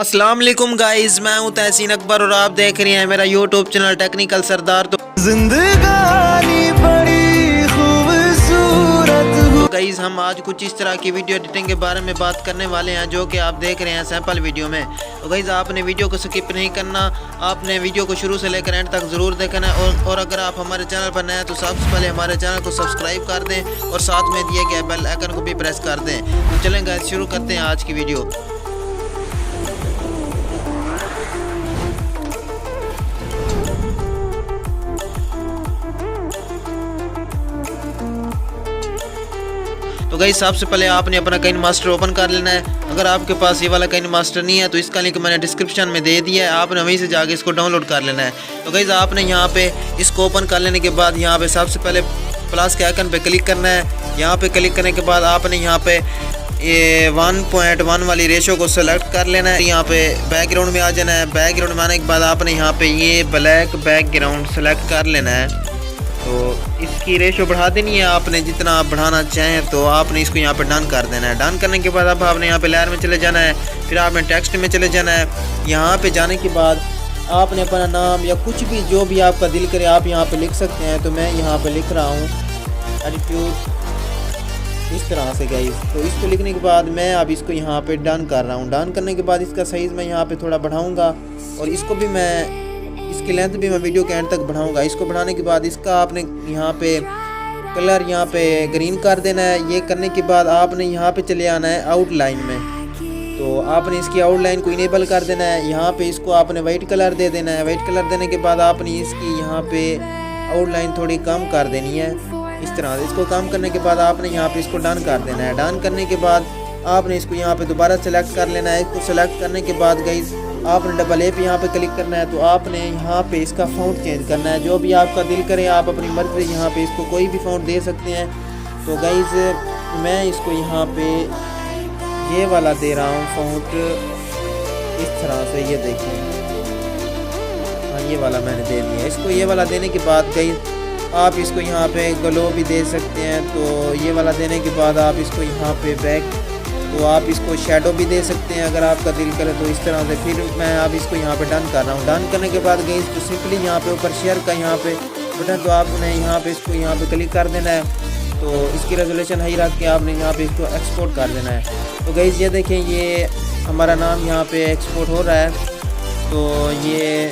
अस्सलाम वालेकुम गाइस, मैं हूं तहसीन अकबर और आप देख रहे हैं मेरा यूट्यूब चैनल टेक्निकल सरदार। तो जिंदगानी बड़ी खूबसूरत तो गाइस हम आज कुछ इस तरह की वीडियो एडिटिंग के बारे में बात करने वाले हैं जो कि आप देख रहे हैं सैंपल वीडियो में। तो गाइस आपने वीडियो को स्किप नहीं करना, आपने वीडियो को शुरू से लेकर एंड तक ज़रूर देखना है। और अगर आप हमारे चैनल पर नए हैं तो सबसे पहले हमारे चैनल को सब्सक्राइब कर दें और साथ में दिए गए बेल आइकन को भी प्रेस कर दें। तो चलें गाइस शुरू करते हैं आज की वीडियो। तो गाइस सबसे पहले आपने अपना काइन मास्टर ओपन कर लेना है। अगर आपके पास ये वाला काइन मास्टर नहीं है तो इसका लिंक मैंने डिस्क्रिप्शन में दे दिया है, आपने वहीं से जाके इसको डाउनलोड कर लेना है। तो गाइस आपने यहाँ पे इसको ओपन कर लेने के बाद यहाँ पे सबसे पहले प्लस के आइकन पे क्लिक करना है। यहाँ पे क्लिक करने के बाद आपने यहाँ पे ये 1.1 वाली रेशो को सेलेक्ट कर लेना है। यहाँ पे बैकग्राउंड में आ जाना है। बैकग्राउंड में आने के बाद आपने यहाँ पे ये ब्लैक बैकग्राउंड सेलेक्ट कर लेना है। तो इसकी रेशो बढ़ा देनी है आपने, जितना आप बढ़ाना चाहें तो आपने इसको यहाँ पे डन कर देना है। डन करने के बाद अब आपने यहाँ पे लेयर में चले जाना है, फिर आपने टेक्स्ट में चले जाना है। यहाँ पे जाने के बाद आपने अपना नाम या कुछ भी जो भी आपका दिल करे आप यहाँ पे लिख सकते हैं। तो मैं यहाँ पे लिख रहा हूँ एटीट्यूड, इस तरह से गाइस। तो इसको लिखने के बाद मैं अब इसको यहाँ पे डन कर रहा हूँ। डन करने के बाद इसका साइज़ मैं यहाँ पे थोड़ा बढ़ाऊँगा और इसको भी मैं इसकी लेंथ भी मैं वीडियो के एंड तक बढ़ाऊंगा। इसको बढ़ाने के बाद इसका आपने यहाँ पे कलर यहाँ पे ग्रीन कर देना है। ये करने के बाद आपने यहाँ पे चले आना है आउटलाइन में। तो आपने इसकी आउटलाइन को इनेबल कर देना है। यहाँ पे इसको आपने वाइट कलर दे देना है। वाइट कलर देने के बाद आपने इसकी यहाँ पे आउटलाइन थोड़ी कम कर देनी है इस तरह से। इसको कम करने के बाद आपने यहाँ पे इसको डन कर देना है। डन करने के बाद आपने इसको यहाँ पे दोबारा सेलेक्ट कर लेना है। इसको सेलेक्ट करने के बाद गाइस आपने डबल ए पे यहाँ पे क्लिक करना है। तो आपने यहाँ पे इसका फ़ॉन्ट चेंज करना है, जो भी आपका दिल करे आप अपनी मर्ज़ी यहाँ पे इसको कोई भी फ़ॉन्ट दे सकते हैं। तो गाइस मैं इसको यहाँ पे ये वाला दे रहा हूँ फ़ॉन्ट इस तरह से, ये देखिए। हाँ ये वाला मैंने दे दिया। इसको ये वाला देने के बाद गाइस आप इसको यहाँ पे ग्लो भी दे सकते हैं। तो ये वाला देने के बाद आप इसको यहाँ पे बैक, तो आप इसको शेडो भी दे सकते हैं अगर आपका दिल करे तो इस तरह से। फिर मैं अब इसको यहाँ पे डन कर रहा हूँ। डन करने के बाद गाइस तो सिंपली यहाँ पे ऊपर शेयर का यहाँ पे बटन, तो आपने यहाँ पे इसको यहाँ पे क्लिक कर देना है। तो इसकी रेजोल्यूशन हाई रख के आपने यहाँ पे इसको एक्सपोर्ट कर देना है। तो गाइस ये देखें, ये हमारा नाम यहाँ पे एक्सपोर्ट हो रहा है। तो ये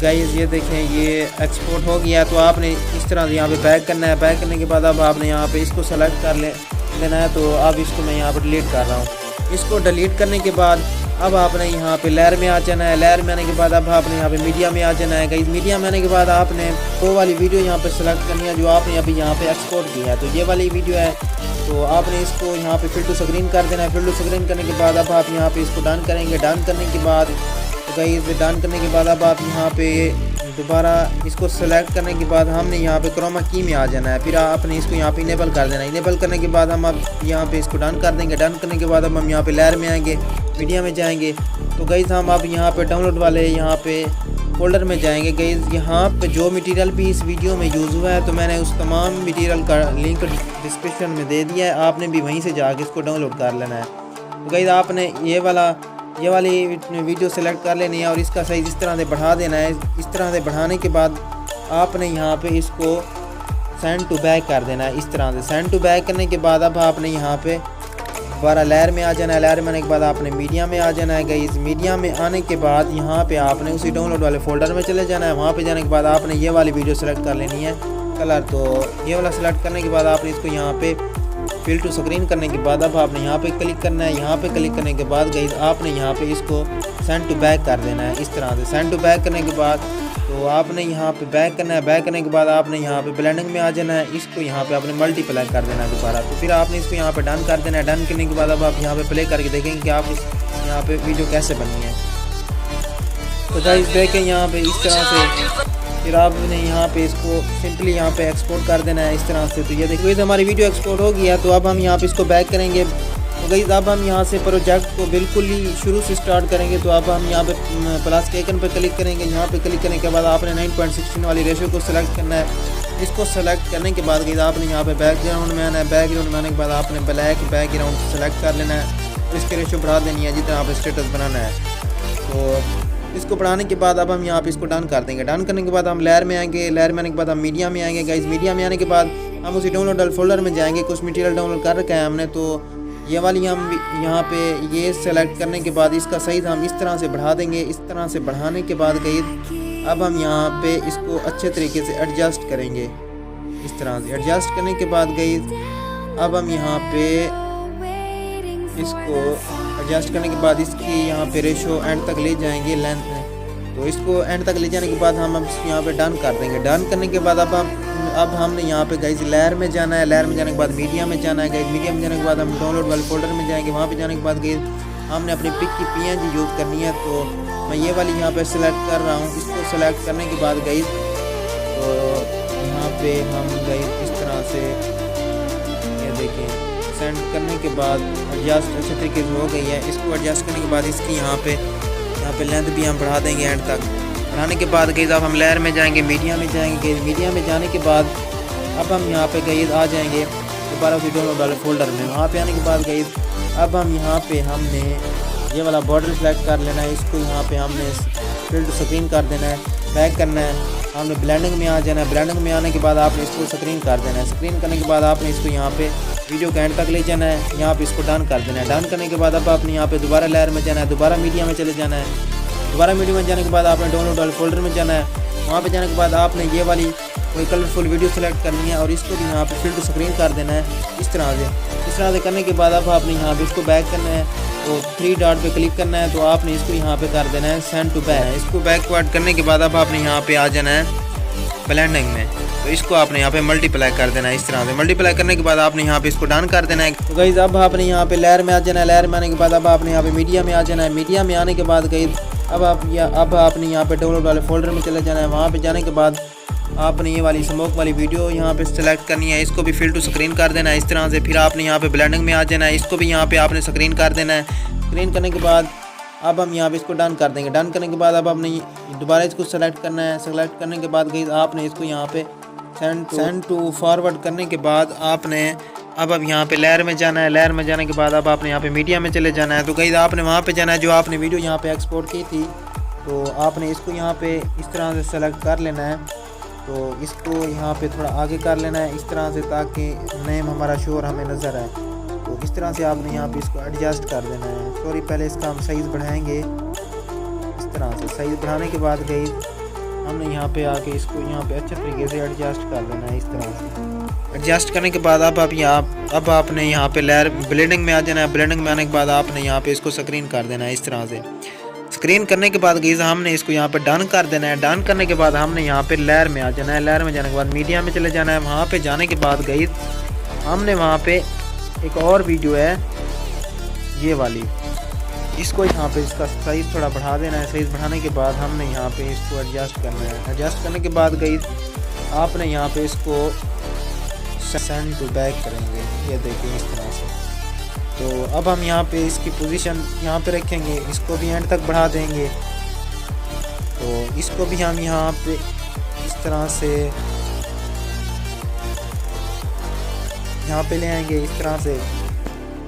गाइस ये देखें ये एक्सपोर्ट हो गया। तो आपने इस तरह से यहाँ पे बैक करना है। बैक करने के बाद अब आपने यहाँ पे इसको सेलेक्ट कर लेना है। तो अब इसको मैं यहाँ पर डिलीट कर रहा हूँ। इसको डिलीट करने के बाद अब आपने यहाँ पे लेयर में आ जाना है। लेयर में आने के बाद अब आपने यहाँ पे मीडिया में आ जाना है। गाइस मीडिया में आने के बाद आपने वो वाली वीडियो यहाँ पे सेलेक्ट करनी है जो आपने अभी यहाँ पे एक्सपोर्ट की है। तो ये वाली वीडियो है। तो आपने इसको यहाँ पे फिल टू स्क्रीन कर देना है। फिल टू स्क्रीन करने के बाद अब आप यहाँ पे इसको डन करेंगे। डन करने के बाद तो गाइस डन करने के बाद अब आप यहाँ पे दोबारा इसको सेलेक्ट करने के बाद हमने यहाँ पे क्रोमा की में आ जाना है। फिर आपने इसको यहाँ पे इनेबल कर देना है। इनेबल करने के बाद हम अब यहाँ पे इसको डन कर देंगे। डन करने के बाद अब हम यहाँ पे लेयर में आएंगे, मीडिया में जाएंगे। तो गाइस हम अब यहाँ पे डाउनलोड वाले यहाँ पे फोल्डर में जाएंगे। गाइस यहाँ पे जो मटेरियल भी इस वीडियो में यूज़ हुआ है तो मैंने उस तमाम मटेरियल का लिंक डिस्क्रिप्शन में दे दिया है, आपने भी वहीं से जाके इसको डाउनलोड कर लेना है। तो गाइस आपने ये वाली वीडियो सेलेक्ट कर लेनी है और इसका साइज़ इस तरह से बढ़ा देना है। इस तरह से बढ़ाने के बाद आपने यहाँ पे इसको सेंड टू बैक कर देना है इस तरह से। सेंड टू बैक करने के बाद अब आपने यहाँ पे दोबारा लेयर में आ जाना है। लेयर में आने के बाद आपने मीडिया में आ जाना है। गाइस मीडिया में आने के बाद यहाँ पे आपने उसी डाउनलोड वाले फोल्डर में चले जाना है। वहाँ पे जाने के बाद आपने ये वाली वीडियो सेलेक्ट कर लेनी है कलर। तो ये वाला सेलेक्ट करने के बाद आपने इसको यहाँ पे फिल टू स्क्रीन करने के बाद अब आपने यहाँ पे क्लिक करना है। यहाँ पे क्लिक करने के बाद गाइस आपने यहाँ पे इसको सेंड टू बैक कर देना है इस तरह से। सेंड टू बैक करने के बाद तो आपने यहाँ पे बैक करना है। बैक करने के बाद आपने यहाँ पे ब्लेंडिंग में आ जाना है। इसको यहाँ पे आपने मल्टीप्लाई कर देना है दोबारा। तो फिर आपने इसको यहाँ पे डन कर देना है। डन करने के बाद अब आप यहाँ पे प्ले करके देखेंगे कि आप यहाँ पे वीडियो कैसे बनी है। तो गाइस देखें यहाँ पे इस तरह से। फिर आपने यहाँ पे इसको सिंपली यहाँ पे एक्सपोर्ट कर देना है इस तरह से। तो ये देखिए हमारी वीडियो एक्सपोर्ट हो गया। तो अब हम यहाँ पे इसको बैक करेंगे। तो गाइस अब हम यहाँ से प्रोजेक्ट को बिल्कुल ही शुरू से स्टार्ट करेंगे। तो अब हम यहाँ पे प्लस के आइकन पे क्लिक करेंगे। यहाँ पे क्लिक करने के बाद आपने 9.16 वाली रेशो को सेलेक्ट करना है। इसको सेलेक्ट करने के बाद गाइस आपने यहाँ पे बैकग्राउंड में आना है। बैकग्राउंड में आने के बाद आपने ब्लैक बैकग्राउंड सेलेक्ट कर लेना है। और इसकी रेशो बढ़ा देनी है जितना आप स्टेटस बनाना है। तो इसको बढ़ाने के बाद अब हम यहाँ पे इसको डन कर देंगे। डन करने के बाद हम लेयर में आएंगे, लेयर में आने के बाद हम मीडिया में आएंगे। गाइस मीडिया में आने के बाद हम उसी डाउनलोड फोल्डर में जाएंगे। कुछ मटेरियल डाउनलोड कर रखा है हमने, तो ये वाली हम यहाँ पे ये सेलेक्ट करने के बाद इसका साइज़ हम इस तरह से बढ़ा देंगे। इस तरह से बढ़ाने के बाद गाइस अब हम यहाँ पे इसको अच्छे तरीके से एडजस्ट करेंगे। इस तरह से एडजस्ट करने के बाद गाइस अब हम यहाँ पे इसको एडजस्ट करने के बाद इसकी यहाँ पे रेशो एंड तक ले जाएंगे लेंथ में। तो इसको एंड तक ले जाने के बाद हम यहाँ पे डन कर देंगे। डन करने के बाद अब हमने यहाँ पे गाइस लेयर में जाना है। लेयर में जाने के बाद मीडिया में जाना है। गाइस मीडिया में जाने के बाद हम डाउनलोड वाले फोल्डर में जाएंगे। वहाँ पे जाने के बाद गाइस हमने अपनी पिक की PNG यूज़ करनी है। तो मैं ये वाली यहाँ पे सिलेक्ट कर रहा हूँ। इसको सिलेक्ट करने के बाद गाइस तो यहाँ पे हम गाइस इस तरह से ये देखें सेंड करने के बाद एडजस्ट अच्छे तरीके से हो गई है। इसको एडजस्ट करने के बाद इसकी यहाँ पे लेंथ भी हम बढ़ा देंगे एंड तक। बढ़ाने के बाद गाइस अब हम लेयर में जाएंगे, मीडिया में जाएंगे। मीडिया में जाने के बाद अब हम यहाँ पे गाइस आ जाएंगे दोबारा उसी डाउनलोड वाले फोल्डर में। वहाँ पे आने के बाद गाइस अब हम यहाँ पे हमने ये वाला बॉर्डर सेलेक्ट कर लेना है। इसको यहाँ पे हमने फिल टू स्क्रीन कर देना है, बैक करना है। हमने ब्लेंडिंग में आ जाना है। ब्लेंडिंग में आने के बाद आपने इसको स्क्रीन कर देना है। स्क्रीन करने के बाद आपने इसको यहाँ पे वीडियो के एंड तक ले जाना है। यहाँ पे इसको डन कर देना है। डन करने के बाद अब आपने यहाँ पे दोबारा लेयर में जाना है, दोबारा मीडिया में चले जाना है। दोबारा मीडिया में जाने के बाद आपने डाउनलोड वाले फोल्डर में जाना है। वहाँ पे जाने के बाद आपने ये वाली कोई कलरफुल वीडियो सेलेक्ट करनी है और इसको भी यहाँ पे फिल टू स्क्रीन कर देना है इस तरह से करने के बाद अब आपने यहाँ पे इसको बैक करना है। तो 3 डॉट पे क्लिक करना है। तो आपने इसको यहाँ पे कर देना है सेंड टू बैक। इसको बैकवर्ड करने के बाद अब आपने यहाँ पे आ जाना है ब्लेंडिंग में। तो इसको आपने यहाँ पे मल्टीप्लाई कर देना है इस तरह से। मल्टीप्लाई करने के बाद आपने यहाँ पे इसको डन कर देना है। तो गाइस अब आपने यहाँ पे लेयर में आ जाना है। लेयर में आने के बाद अब आपने यहाँ पे मीडिया में आ जाना है। मीडिया में आने के बाद गाइस अब आपने यहाँ पे डाउनलोड वाले फोल्डर में चले जाना है। वहाँ पे जाने के बाद आपने ये वाली स्मोक वाली वीडियो यहाँ पे सेलेक्ट करनी है। इसको भी फिल टू स्क्रीन कर देना है इस तरह से। फिर आपने यहाँ पे ब्लेंडिंग में आ जाना है। इसको भी यहाँ पे आपने स्क्रीन कर देना है। स्क्रीन करने के बाद अब हम यहाँ पे इसको डन कर देंगे। डन करने के बाद अब आपने दोबारा इसको सेलेक्ट करना है। सेलेक्ट करने के बाद गाइस आपने इसको यहाँ पे सेंड टू फॉरवर्ड करने के बाद आपने अब यहाँ पे लेयर में जाना है। लेयर में जाने के बाद अब आपने यहाँ पे मीडिया में चले जाना है। तो गाइस आपने वहाँ पे जाना है जो आपने वीडियो यहाँ पे एक्सपोर्ट की थी। तो आपने इसको यहाँ पे इस तरह से सेलेक्ट कर लेना है। तो इसको यहाँ पे थोड़ा आगे कर लेना है इस तरह से ताकि नेम हमारा शोर हमें नज़र आए। तो इस तरह से आपने यहाँ पे इसको एडजस्ट कर देना है। सॉरी पहले इसका हम साइज़ बढ़ाएंगे इस तरह से। साइज़ बढ़ाने के बाद गई हमने यहाँ पे आके इसको यहाँ पे अच्छे तरीके से एडजस्ट कर देना है इस तरह से। एडजस्ट करने के बाद अब आपने यहाँ पे लेयर ब्लेंडिंग में आ जाना है। ब्लेंडिंग में आने के बाद आपने यहाँ पे इसको स्क्रीन कर देना है इस तरह से। स्क्रीन करने के बाद गई हमने इसको यहाँ पे डन कर देना है। डन करने के बाद हमने यहाँ पे लेयर में आ जाना है। लेयर में जाने के बाद मीडिया में चले जाना है। वहाँ पे जाने के बाद गई हमने वहाँ पे एक और वीडियो है ये वाली, इसको यहाँ पे इसका साइज़ थोड़ा बढ़ा देना है। साइज़ बढ़ाने के बाद हमने यहाँ पे इसको एडजस्ट करना है। एडजस्ट करने के बाद गई आपने यहाँ पे इसको सेंड टू बैक करेंगे, ये देखिए इस तरह से। तो अब हम यहाँ पे इसकी पोजीशन यहाँ पे रखेंगे, इसको भी एंड तक बढ़ा देंगे। तो इसको भी हम यहाँ पे इस तरह से यहाँ पे ले आएंगे इस तरह से।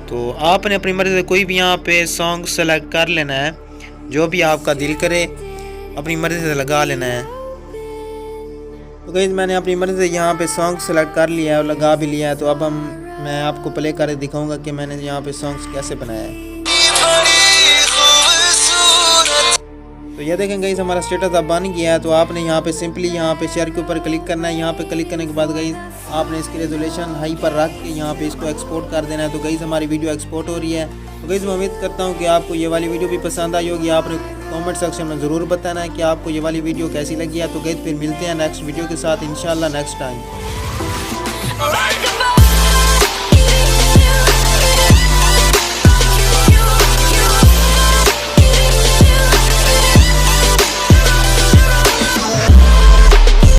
तो आपने अपनी मर्ज़ी से कोई भी यहाँ पे सॉन्ग सेलेक्ट कर लेना है, जो भी आपका दिल करे अपनी मर्ज़ी से लगा लेना है। तो गाइस मैंने अपनी मर्ज़ी से यहाँ पे सॉन्ग सेलेक्ट कर लिया है और लगा भी लिया है। तो अब मैं आपको प्ले करके दिखाऊंगा कि मैंने यहाँ पे सॉन्ग्स कैसे बनाया है। तो ये देखें गाइस हमारा स्टेटस अब बन गया है। तो आपने यहाँ पे सिंपली यहाँ पे शेयर के ऊपर क्लिक करना है। यहाँ पे क्लिक करने के बाद गाइस आपने इसकी रेजोल्यूशन हाई पर रख के यहाँ पे इसको एक्सपोर्ट कर देना है। तो गाइस हमारी वीडियो एक्सपोर्ट हो रही है। तो गाइस मैं उम्मीद करता हूँ कि आपको ये वाली वीडियो भी पसंद आई होगी। आपने कमेंट सेक्शन में ज़रूर बताना है कि आपको ये वाली वीडियो कैसी लगी है। तो गाइस फिर मिलते हैं नेक्स्ट वीडियो के साथ इंशाल्लाह नेक्स्ट टाइम।